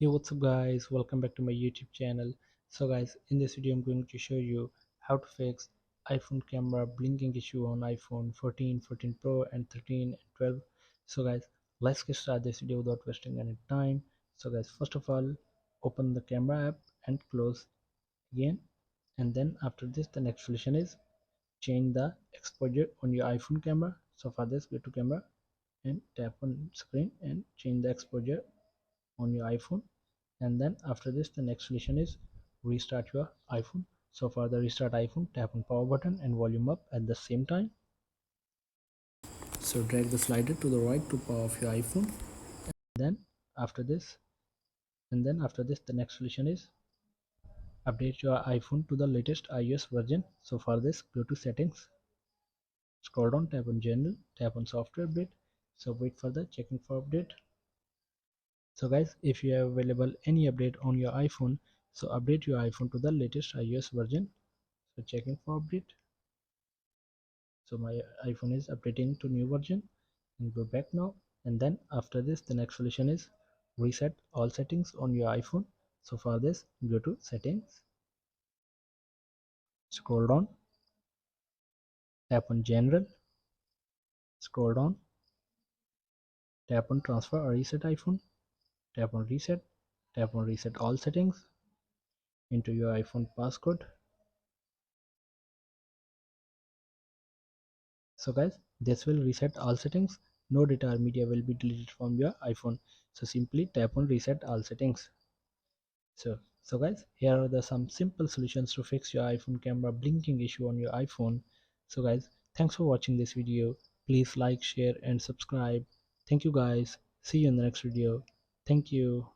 Hey, what's up guys, welcome back to my YouTube channel. So guys, in this video I'm going to show you how to fix iPhone camera blinking issue on iPhone 14, 14 Pro and 13 and 12. So guys, let's get started this video without wasting any time. So guys, first of all, open the camera app and close again, and then after this the next solution is change the exposure on your iPhone camera. So for this, go to camera and tap on screen and change the exposure on your iPhone. And then after this the next solution is restart your iPhone. So for the restart iPhone, tap on power button and volume up at the same time. So drag the slider to the right to power off your iPhone. Then after this the next solution is update your iPhone to the latest iOS version. So for this, go to settings, scroll down, tap on general, tap on software update. So wait for the checking for update. So guys, if you have available any update on your iPhone, so update your iPhone to the latest iOS version. So checking for update. So my iPhone is updating to new version, and go back now. And then after this the next solution is reset all settings on your iPhone. So for this, go to settings, scroll down, tap on general, scroll down, tap on transfer or reset iPhone, tap on reset all settings, into your iPhone passcode. So guys, this will reset all settings. No data or media will be deleted from your iPhone. So simply tap on reset all settings. So guys, here are the some simple solutions to fix your iPhone camera blinking issue on your iPhone. So guys, thanks for watching this video. Please like, share and subscribe. Thank you guys. See you in the next video. Thank you.